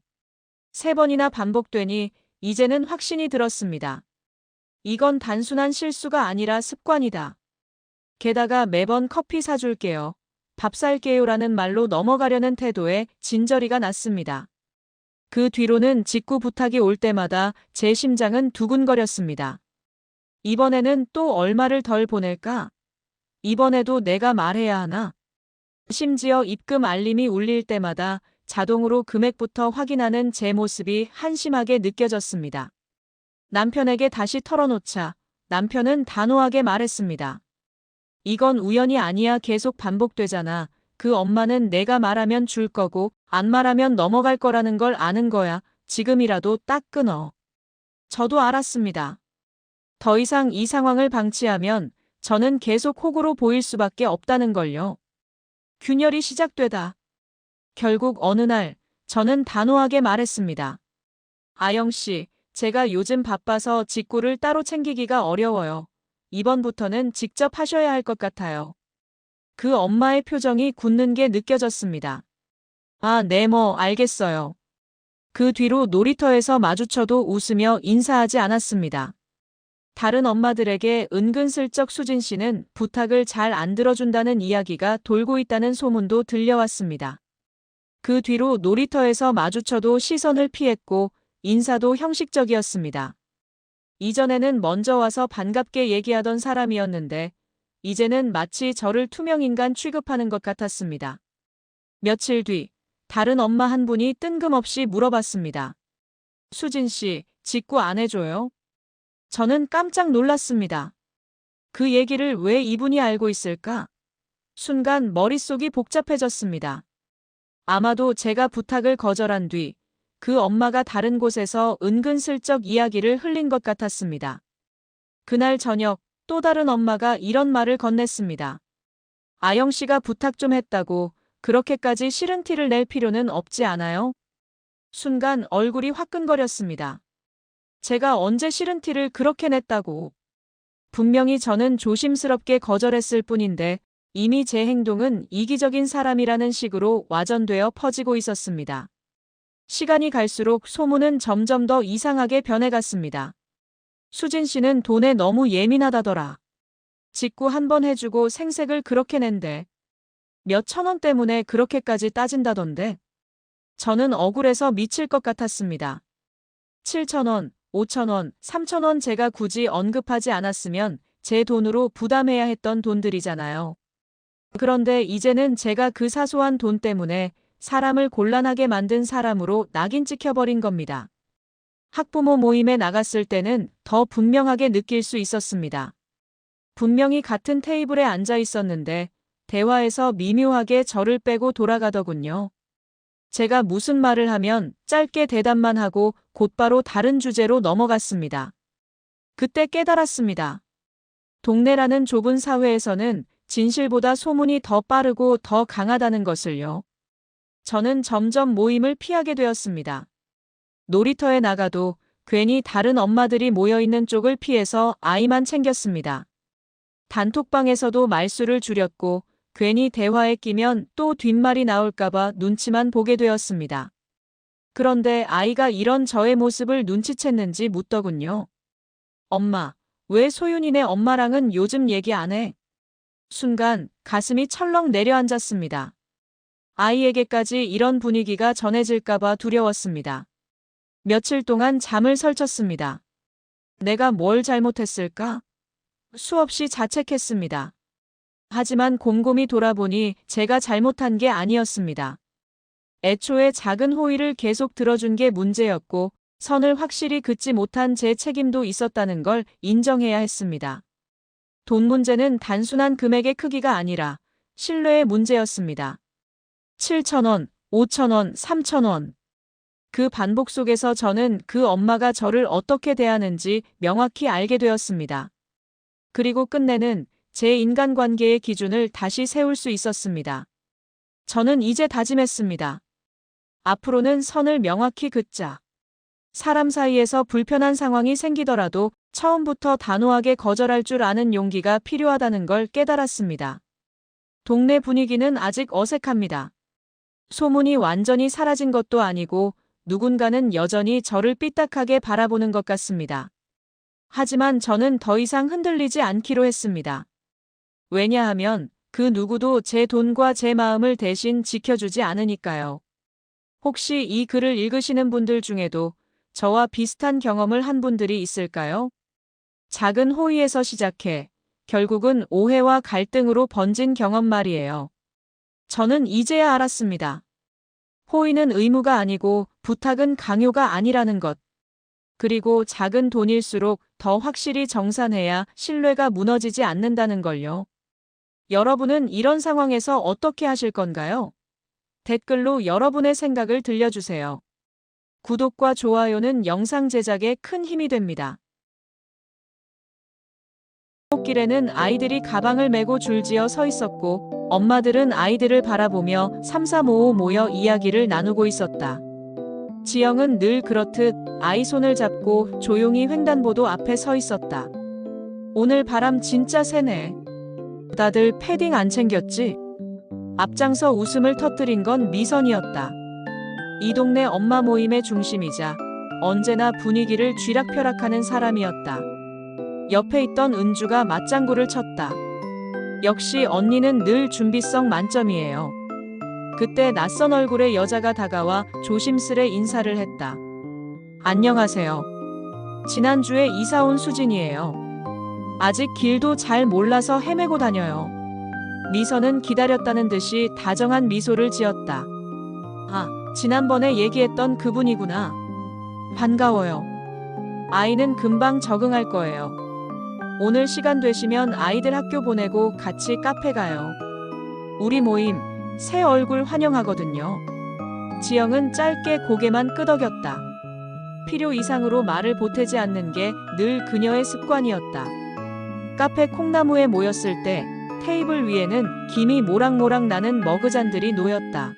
Speaker 1: 3번이나 반복되니 이제는 확신이 들었습니다. 이건 단순한 실수가 아니라 습관이다. 게다가 매번 커피 사줄게요. 밥 살게요라는 말로 넘어가려는 태도에 진저리가 났습니다. 그 뒤로는 직구 부탁이 올 때마다 제 심장은 두근거렸습니다. 이번에는 또 얼마를 덜 보낼까? 이번에도 내가 말해야 하나? 심지어 입금 알림이 울릴 때마다 자동으로 금액부터 확인하는 제 모습이 한심하게 느껴졌습니다. 남편에게 다시 털어놓자 남편은 단호하게 말했습니다. 이건 우연이 아니야. 계속 반복되잖아. 그 엄마는 내가 말하면 줄 거고 안 말하면 넘어갈 거라는 걸 아는 거야. 지금이라도 딱 끊어. 저도 알았습니다. 더 이상 이 상황을 방치하면 저는 계속 호구로 보일 수밖에 없다는 걸요. 균열이 시작되다. 결국 어느 날 저는 단호하게 말했습니다. 아영 씨, 제가 요즘 바빠서 직구를 따로 챙기기가 어려워요. 이번부터는 직접 하셔야 할 것 같아요. 그 엄마의 표정이 굳는 게 느껴졌습니다. 아, 네, 알겠어요. 그 뒤로 놀이터에서 마주쳐도 웃으며 인사하지 않았습니다. 다른 엄마들에게 은근슬쩍 수진 씨는 부탁을 잘 안 들어준다는 이야기가 돌고 있다는 소문도 들려왔습니다. 그 뒤로 놀이터에서 마주쳐도 시선을 피했고 인사도 형식적이었습니다. 이전에는 먼저 와서 반갑게 얘기하던 사람이었는데 이제는 마치 저를 투명인간 취급하는 것 같았습니다. 며칠 뒤 다른 엄마 한 분이 뜬금없이 물어봤습니다. 수진 씨, 직구 안 해줘요? 저는 깜짝 놀랐습니다. 그 얘기를 왜 이분이 알고 있을까? 순간 머릿속이 복잡해졌습니다. 아마도 제가 부탁을 거절한 뒤 그 엄마가 다른 곳에서 은근슬쩍 이야기를 흘린 것 같았습니다. 그날 저녁 또 다른 엄마가 이런 말을 건넸습니다. 아영 씨가 부탁 좀 했다고 그렇게까지 싫은 티를 낼 필요는 없지 않아요? 순간 얼굴이 화끈거렸습니다. 제가 언제 싫은 티를 그렇게 냈다고. 분명히 저는 조심스럽게 거절했을 뿐인데 이미 제 행동은 이기적인 사람이라는 식으로 와전되어 퍼지고 있었습니다. 시간이 갈수록 소문은 점점 더 이상하게 변해갔습니다. 수진 씨는 돈에 너무 예민하다더라. 직구 한 번 해주고 생색을 그렇게 낸대. 몇 천 원 때문에 그렇게까지 따진다던데. 저는 억울해서 미칠 것 같았습니다. 7,000원, 5,000원, 3,000원 제가 굳이 언급하지 않았으면 제 돈으로 부담해야 했던 돈들이잖아요. 그런데 이제는 제가 그 사소한 돈 때문에 사람을 곤란하게 만든 사람으로 낙인 찍혀버린 겁니다. 학부모 모임에 나갔을 때는 더 분명하게 느낄 수 있었습니다. 분명히 같은 테이블에 앉아 있었는데 대화에서 미묘하게 저를 빼고 돌아가더군요. 제가 무슨 말을 하면 짧게 대답만 하고 곧바로 다른 주제로 넘어갔습니다. 그때 깨달았습니다. 동네라는 좁은 사회에서는 진실보다 소문이 더 빠르고 더 강하다는 것을요. 저는 점점 모임을 피하게 되었습니다. 놀이터에 나가도 괜히 다른 엄마들이 모여있는 쪽을 피해서 아이만 챙겼습니다. 단톡방에서도 말수를 줄였고 괜히 대화에 끼면 또 뒷말이 나올까봐 눈치만 보게 되었습니다. 그런데 아이가 이런 저의 모습을 눈치챘는지 묻더군요. 엄마, 왜 소윤이네 엄마랑은 요즘 얘기 안 해? 순간 가슴이 철렁 내려앉았습니다. 아이에게까지 이런 분위기가 전해질까봐 두려웠습니다. 며칠 동안 잠을 설쳤습니다. 내가 뭘 잘못했을까? 수없이 자책했습니다. 하지만 곰곰이 돌아보니 제가 잘못한 게 아니었습니다. 애초에 작은 호의를 계속 들어준 게 문제였고 선을 확실히 긋지 못한 제 책임도 있었다는 걸 인정해야 했습니다. 돈 문제는 단순한 금액의 크기가 아니라 신뢰의 문제였습니다. 7,000원, 5,000원, 3,000원. 그 반복 속에서 저는 그 엄마가 저를 어떻게 대하는지 명확히 알게 되었습니다. 그리고 끝내는 제 인간관계의 기준을 다시 세울 수 있었습니다. 저는 이제 다짐했습니다. 앞으로는 선을 명확히 긋자. 사람 사이에서 불편한 상황이 생기더라도 처음부터 단호하게 거절할 줄 아는 용기가 필요하다는 걸 깨달았습니다. 동네 분위기는 아직 어색합니다. 소문이 완전히 사라진 것도 아니고 누군가는 여전히 저를 삐딱하게 바라보는 것 같습니다. 하지만 저는 더 이상 흔들리지 않기로 했습니다. 왜냐하면 그 누구도 제 돈과 제 마음을 대신 지켜주지 않으니까요. 혹시 이 글을 읽으시는 분들 중에도 저와 비슷한 경험을 한 분들이 있을까요? 작은 호의에서 시작해 결국은 오해와 갈등으로 번진 경험 말이에요. 저는 이제야 알았습니다. 호의는 의무가 아니고 부탁은 강요가 아니라는 것. 그리고 작은 돈일수록 더 확실히 정산해야 신뢰가 무너지지 않는다는 걸요. 여러분은 이런 상황에서 어떻게 하실 건가요? 댓글로 여러분의 생각을 들려주세요. 구독과 좋아요는 영상 제작에 큰 힘이 됩니다. 길에는 아이들이 가방을 메고 줄지어 서 있었고 엄마들은 아이들을 바라보며 삼삼오오 모여 이야기를 나누고 있었다. 지영은 늘 그렇듯 아이 손을 잡고 조용히 횡단보도 앞에 서 있었다. 오늘 바람 진짜 세네. 다들 패딩 안 챙겼지? 앞장서 웃음을 터뜨린 건 미선이었다. 이 동네 엄마 모임의 중심이자 언제나 분위기를 쥐락펴락하는 사람이었다. 옆에 있던 은주가 맞장구를 쳤다. 역시 언니는 늘 준비성 만점이에요. 그때 낯선 얼굴의 여자가 다가와 조심스레 인사를 했다. 안녕하세요. 지난주에 이사 온 수진이에요. 아직 길도 잘 몰라서 헤매고 다녀요. 미선은 기다렸다는 듯이 다정한 미소를 지었다. 아, 지난번에 얘기했던 그분이구나. 반가워요. 아이는 금방 적응할 거예요. 오늘 시간 되시면 아이들 학교 보내고 같이 카페 가요. 우리 모임 새 얼굴 환영하거든요. 지영은 짧게 고개만 끄덕였다. 필요 이상으로 말을 보태지 않는 게 늘 그녀의 습관이었다. 카페 콩나무에 모였을 때 테이블 위에는 김이 모락모락 나는 머그잔들이 놓였다.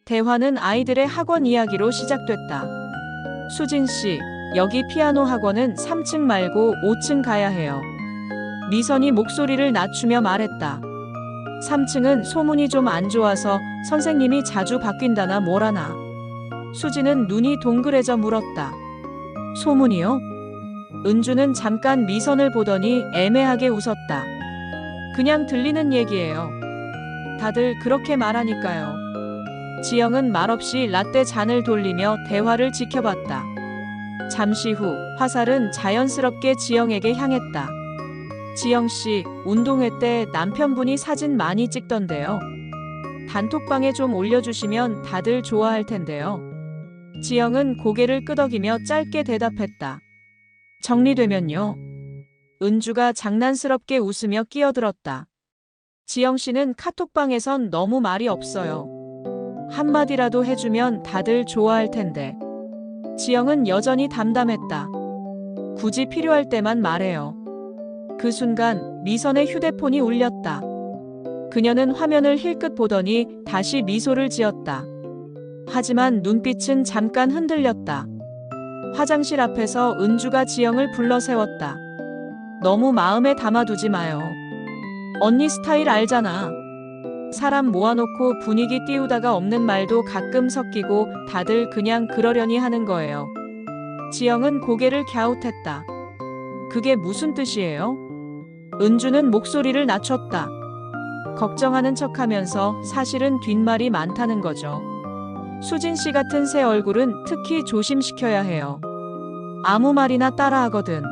Speaker 1: 대화는 아이들의 학원 이야기로 시작됐다. 수진 씨, 여기 피아노 학원은 3층 말고 5층 가야 해요. 미선이 목소리를 낮추며 말했다. 3층은 소문이 좀 안 좋아서 선생님이 자주 바뀐다나 뭐라나. 수진은 눈이 동그래져 물었다. 소문이요? 은주는 잠깐 미선을 보더니 애매하게 웃었다. 그냥 들리는 얘기예요. 다들 그렇게 말하니까요. 지영은 말없이 라떼 잔을 돌리며 대화를 지켜봤다. 잠시 후 화살은 자연스럽게 지영에게 향했다. 지영 씨, 운동회 때 남편분이 사진 많이 찍던데요. 단톡방에 좀 올려주시면 다들 좋아할 텐데요. 지영은 고개를 끄덕이며 짧게 대답했다. 정리되면요. 은주가 장난스럽게 웃으며 끼어들었다. 지영 씨는 카톡방에선 너무 말이 없어요. 한마디라도 해주면 다들 좋아할 텐데. 지영은 여전히 담담했다. 굳이 필요할 때만 말해요. 그 순간 미선의 휴대폰이 울렸다. 그녀는 화면을 힐끗 보더니 다시 미소를 지었다. 하지만 눈빛은 잠깐 흔들렸다. 화장실 앞에서 은주가 지영을 불러 세웠다. 너무 마음에 담아두지 마요. 언니 스타일 알잖아. 사람 모아놓고 분위기 띄우다가 없는 말도 가끔 섞이고 다들 그냥 그러려니 하는 거예요. 지영은 고개를 갸웃했다. 그게 무슨 뜻이에요? 은주는 목소리를 낮췄다. 걱정하는 척하면서 사실은 뒷말이 많다는 거죠. 수진 씨 같은 새 얼굴은 특히 조심시켜야 해요. 아무 말이나 따라하거든.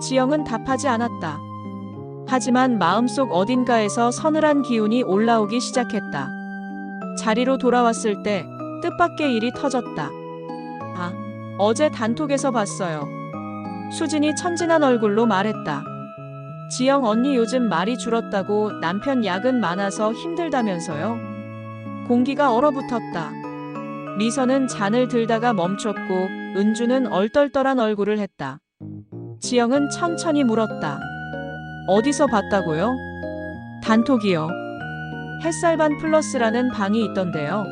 Speaker 1: 지영은 답하지 않았다. 하지만 마음속 어딘가에서 서늘한 기운이 올라오기 시작했다. 자리로 돌아왔을 때 뜻밖의 일이 터졌다. 아, 어제 단톡에서 봤어요. 수진이 천진한 얼굴로 말했다. 지영 언니 요즘 말이 줄었다고 남편 야근 많아서 힘들다면서요? 공기가 얼어붙었다. 미선은 잔을 들다가 멈췄고 은주는 얼떨떨한 얼굴을 했다. 지영은 천천히 물었다. 어디서 봤다고요? 단톡이요. 햇살반 플러스라는 방이 있던데요.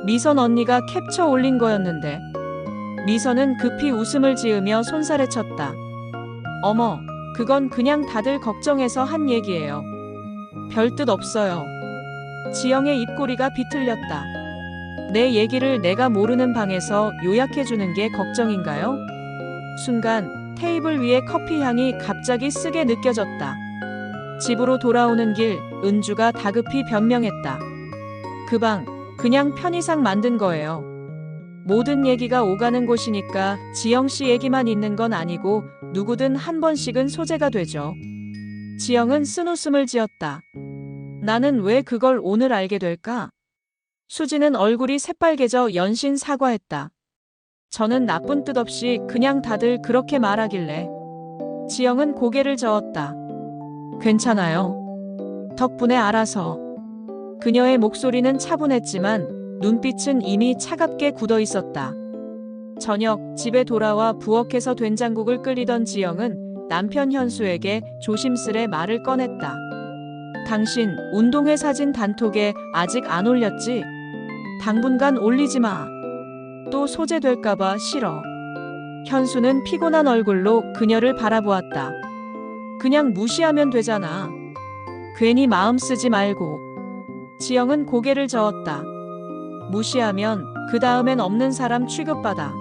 Speaker 1: 미선 언니가 캡처 올린 거였는데. 미선은 급히 웃음을 지으며 손살에 쳤다. 어머, 그건 그냥 다들 걱정해서 한 얘기예요. 별 뜻 없어요. 지영의 입꼬리가 비틀렸다. 내 얘기를 내가 모르는 방에서 요약해주는 게 걱정인가요? 순간 테이블 위에 커피 향이 갑자기 쓰게 느껴졌다. 집으로 돌아오는 길 은주가 다급히 변명했다. 그 방 그냥 편의상 만든 거예요. 모든 얘기가 오가는 곳이니까 지영 씨 얘기만 있는 건 아니고 누구든 한 번씩은 소재가 되죠. 지영은 쓴웃음을 지었다. 나는 왜 그걸 오늘 알게 될까? 수지는 얼굴이 새빨개져 연신 사과했다. 저는 나쁜 뜻 없이 그냥 다들 그렇게 말하길래. 지영은 고개를 저었다. 괜찮아요. 덕분에 알아서. 그녀의 목소리는 차분했지만 눈빛은 이미 차갑게 굳어 있었다. 저녁 집에 돌아와 부엌에서 된장국을 끓이던 지영은 남편 현수에게 조심스레 말을 꺼냈다. 당신 운동회 사진 단톡에 아직 안 올렸지? 당분간 올리지 마. 또 소재될까봐 싫어. 현수는 피곤한 얼굴로 그녀를 바라보았다. 그냥 무시하면 되잖아. 괜히 마음 쓰지 말고. 지영은 고개를 저었다. 무시하면 그 다음엔 없는 사람 취급받아.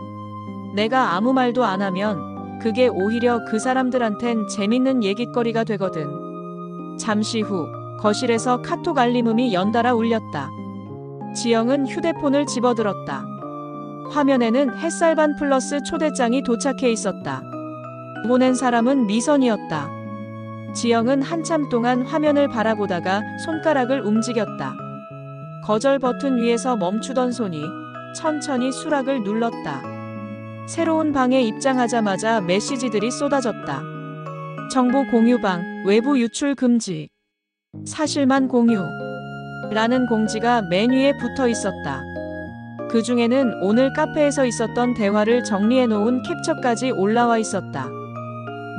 Speaker 1: 내가 아무 말도 안 하면 그게 오히려 그 사람들한텐 재밌는 얘깃거리가 되거든. 잠시 후 거실에서 카톡 알림음이 연달아 울렸다. 지영은 휴대폰을 집어들었다. 화면에는 햇살반 플러스 초대장이 도착해 있었다. 보낸 사람은 미선이었다. 지영은 한참 동안 화면을 바라보다가 손가락을 움직였다. 거절 버튼 위에서 멈추던 손이 천천히 수락을 눌렀다. 새로운 방에 입장하자마자 메시지들이 쏟아졌다. 정보 공유방, 외부 유출 금지. 사실만 공유. 라는 공지가 맨 위에 붙어 있었다. 그 중에는 오늘 카페에서 있었던 대화를 정리해 놓은 캡처까지 올라와 있었다.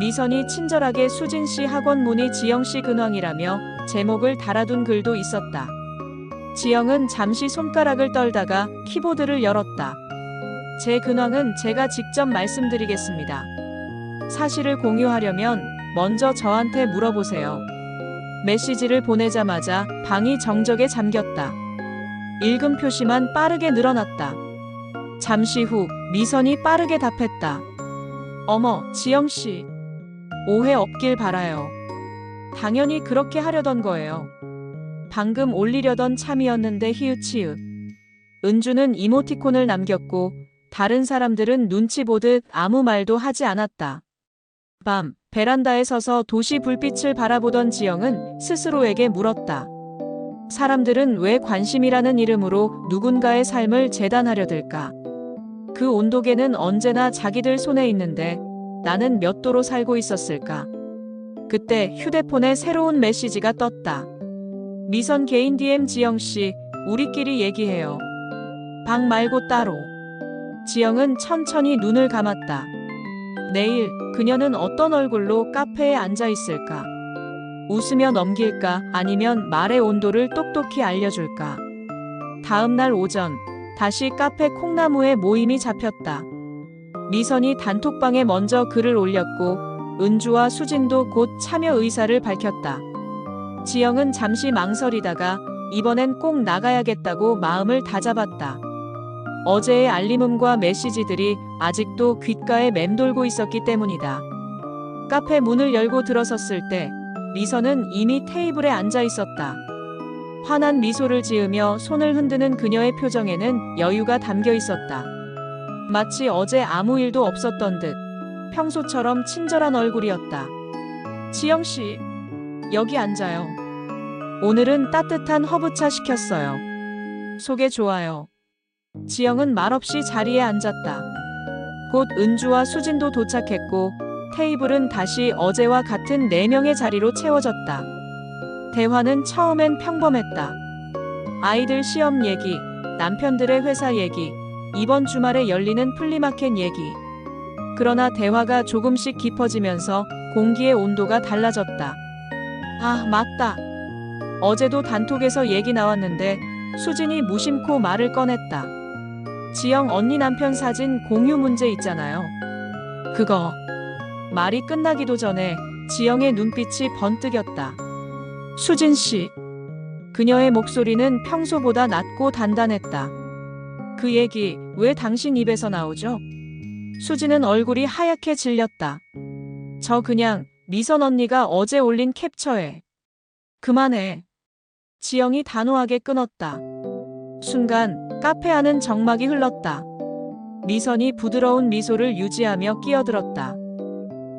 Speaker 1: 미선이 친절하게 수진 씨 학원 문의 지영 씨 근황이라며 제목을 달아둔 글도 있었다. 지영은 잠시 손가락을 떨다가 키보드를 열었다. 제 근황은 제가 직접 말씀드리겠습니다. 사실을 공유하려면 먼저 저한테 물어보세요. 메시지를 보내자마자 방이 정적에 잠겼다. 읽음 표시만 빠르게 늘어났다. 잠시 후 미선이 빠르게 답했다. 어머, 지영씨. 오해 없길 바라요. 당연히 그렇게 하려던 거예요. 방금 올리려던 참이었는데 히읗히읗. 은주는 이모티콘을 남겼고 다른 사람들은 눈치 보듯 아무 말도 하지 않았다. 밤, 베란다에 서서 도시 불빛을 바라보던 지영은 스스로에게 물었다. 사람들은 왜 관심이라는 이름으로 누군가의 삶을 재단하려 들까? 그 온도계는 언제나 자기들 손에 있는데 나는 몇 도로 살고 있었을까? 그때 휴대폰에 새로운 메시지가 떴다. 미선 개인 DM 지영씨, 우리끼리 얘기해요. 방 말고 따로. 지영은 천천히 눈을 감았다. 내일 그녀는 어떤 얼굴로 카페에 앉아 있을까? 웃으며 넘길까? 아니면 말의 온도를 똑똑히 알려줄까? 다음 날 오전, 다시 카페 콩나무에 모임이 잡혔다. 미선이 단톡방에 먼저 글을 올렸고 은주와 수진도 곧 참여 의사를 밝혔다. 지영은 잠시 망설이다가 이번엔 꼭 나가야겠다고 마음을 다잡았다. 어제의 알림음과 메시지들이 아직도 귓가에 맴돌고 있었기 때문이다. 카페 문을 열고 들어섰을 때 미선은 이미 테이블에 앉아 있었다. 환한 미소를 지으며 손을 흔드는 그녀의 표정에는 여유가 담겨 있었다. 마치 어제 아무 일도 없었던 듯 평소처럼 친절한 얼굴이었다. 지영씨, 여기 앉아요. 오늘은 따뜻한 허브차 시켰어요. 속에 좋아요. 지영은 말없이 자리에 앉았다. 곧 은주와 수진도 도착했고 테이블은 다시 어제와 같은 4명의 자리로 채워졌다. 대화는 처음엔 평범했다. 아이들 시험 얘기, 남편들의 회사 얘기, 이번 주말에 열리는 플리마켓 얘기. 그러나 대화가 조금씩 깊어지면서 공기의 온도가 달라졌다. 아, 맞다. 어제도 단톡에서 얘기 나왔는데 수진이 무심코 말을 꺼냈다. 지영 언니 남편 사진 공유 문제 있잖아요. 그거. 말이 끝나기도 전에 지영의 눈빛이 번뜩였다. 수진 씨. 그녀의 목소리는 평소보다 낮고 단단했다. 그 얘기 왜 당신 입에서 나오죠? 수진은 얼굴이 하얗게 질렸다. 저 그냥 미선 언니가 어제 올린 캡처에. 그만해. 지영이 단호하게 끊었다. 순간 카페 안은 정막이 흘렀다. 미선이 부드러운 미소를 유지하며 끼어들었다.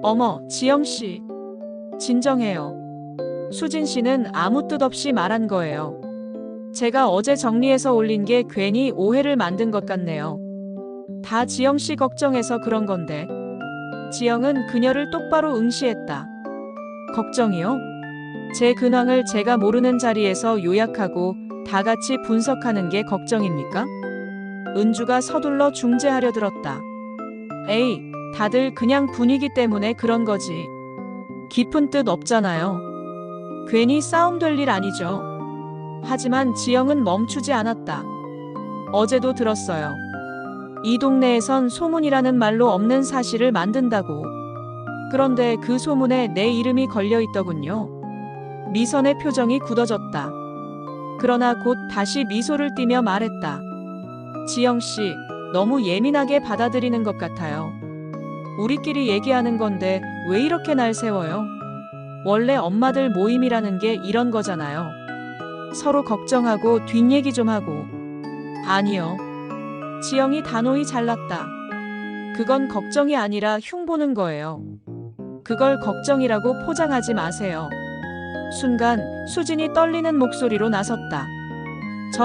Speaker 1: 어머, 지영씨. 진정해요. 수진 씨는 아무 뜻 없이 말한 거예요. 제가 어제 정리해서 올린 게 괜히 오해를 만든 것 같네요. 다 지영씨 걱정해서 그런 건데. 지영은 그녀를 똑바로 응시했다. 걱정이요? 제 근황을 제가 모르는 자리에서 요약하고 다 같이 분석하는 게 걱정입니까? 은주가 서둘러 중재하려 들었다. 에이, 다들 그냥 분위기 때문에 그런 거지. 깊은 뜻 없잖아요. 괜히 싸움 될 일 아니죠. 하지만 지영은 멈추지 않았다. 어제도 들었어요. 이 동네에선 소문이라는 말로 없는 사실을 만든다고. 그런데 그 소문에 내 이름이 걸려 있더군요. 미선의 표정이 굳어졌다. 그러나 곧 다시 미소를 띠며 말했다. 지영 씨, 너무 예민하게 받아들이는 것 같아요. 우리끼리 얘기하는 건데 왜 이렇게 날 세워요? 원래 엄마들 모임이라는 게 이런 거잖아요. 서로 걱정하고 뒷얘기 좀 하고. 아니요. 지영이 단호히 잘랐다. 그건 걱정이 아니라 흉보는 거예요. 그걸 걱정이라고 포장하지 마세요. 순간 수진이 떨리는 목소리로 나섰다.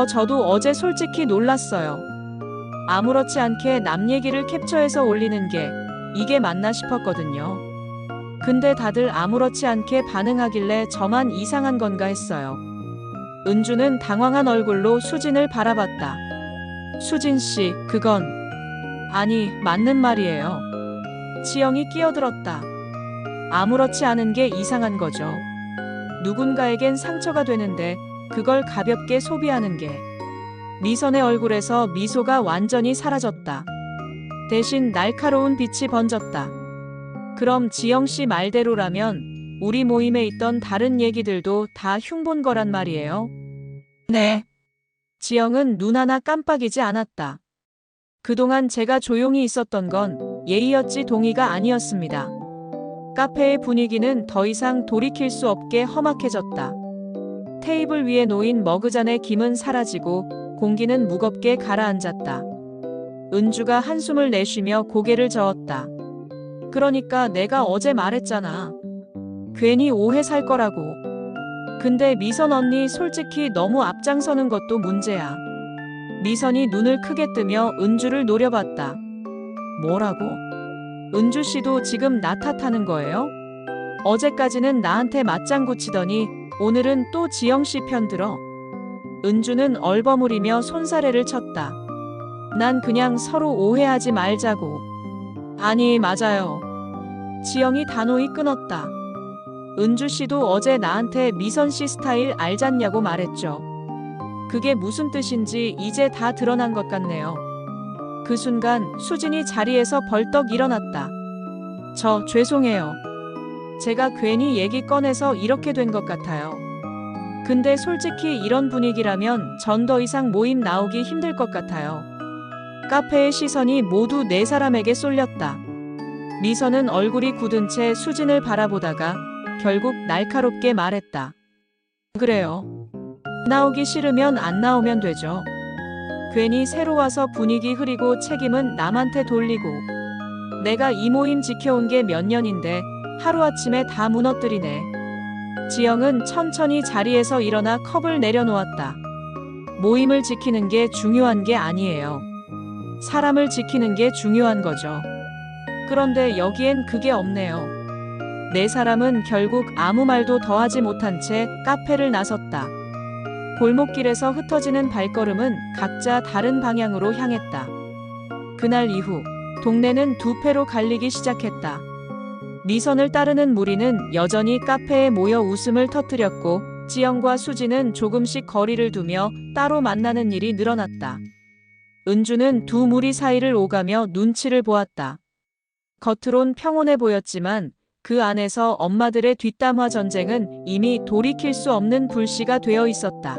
Speaker 1: 저도 어제 솔직히 놀랐어요. 아무렇지 않게 남 얘기를 캡처해서 올리는 게 이게 맞나 싶었거든요. 근데 다들 아무렇지 않게 반응하길래 저만 이상한 건가 했어요. 은주는 당황한 얼굴로 수진을 바라봤다. 수진 씨, 그건 아니, 맞는 말이에요. 지영이 끼어들었다. 아무렇지 않은 게 이상한 거죠. 누군가에겐 상처가 되는데 그걸 가볍게 소비하는 게. 미선의 얼굴에서 미소가 완전히 사라졌다. 대신 날카로운 빛이 번졌다. 그럼 지영 씨 말대로라면 우리 모임에 있던 다른 얘기들도 다 흉본 거란 말이에요? 네. 지영은 눈 하나 깜빡이지 않았다. 그동안 제가 조용히 있었던 건 예의였지 동의가 아니었습니다. 카페의 분위기는 더 이상 돌이킬 수 없게 험악해졌다. 테이블 위에 놓인 머그잔의 김은 사라지고 공기는 무겁게 가라앉았다. 은주가 한숨을 내쉬며 고개를 저었다. 그러니까 내가 어제 말했잖아. 괜히 오해 살 거라고. 근데 미선 언니 솔직히 너무 앞장서는 것도 문제야. 미선이 눈을 크게 뜨며 은주를 노려봤다. 뭐라고? 은주 씨도 지금 나 탓하는 거예요? 어제까지는 나한테 맞장구 치더니 오늘은 또 지영 씨 편 들어. 은주는 얼버무리며 손사래를 쳤다. 난 그냥 서로 오해하지 말자고. 아니, 맞아요. 지영이 단호히 끊었다. 은주 씨도 어제 나한테 미선 씨 스타일 알잖냐고 말했죠. 그게 무슨 뜻인지 이제 다 드러난 것 같네요. 그 순간 수진이 자리에서 벌떡 일어났다. 저 죄송해요. 제가 괜히 얘기 꺼내서 이렇게 된 것 같아요. 근데 솔직히 이런 분위기라면 전 더 이상 모임 나오기 힘들 것 같아요. 카페의 시선이 모두 네 사람에게 쏠렸다. 미선은 얼굴이 굳은 채 수진을 바라보다가 결국 날카롭게 말했다. 그래요. 나오기 싫으면 안 나오면 되죠. 괜히 새로 와서 분위기 흐리고 책임은 남한테 돌리고. 내가 이 모임 지켜온 게 몇 년인데 하루아침에 다 무너뜨리네. 지영은 천천히 자리에서 일어나 컵을 내려놓았다. 모임을 지키는 게 중요한 게 아니에요. 사람을 지키는 게 중요한 거죠. 그런데 여기엔 그게 없네요. 네 사람은 결국 아무 말도 더하지 못한 채 카페를 나섰다. 골목길에서 흩어지는 발걸음은 각자 다른 방향으로 향했다. 그날 이후 동네는 두 패로 갈리기 시작했다. 미선을 따르는 무리는 여전히 카페에 모여 웃음을 터뜨렸고 지영과 수지는 조금씩 거리를 두며 따로 만나는 일이 늘어났다. 은주는 두 무리 사이를 오가며 눈치를 보았다. 겉으론 평온해 보였지만 그 안에서 엄마들의 뒷담화 전쟁은 이미 돌이킬 수 없는 불씨가 되어 있었다.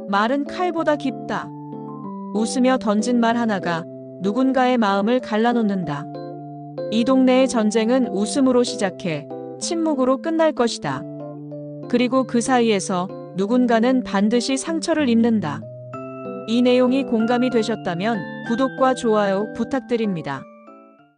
Speaker 1: 말은 칼보다 깊다. 웃으며 던진 말 하나가 누군가의 마음을 갈라놓는다. 이 동네의 전쟁은 웃음으로 시작해 침묵으로 끝날 것이다. 그리고 그 사이에서 누군가는 반드시 상처를 입는다. 이 내용이 공감이 되셨다면 구독과 좋아요 부탁드립니다.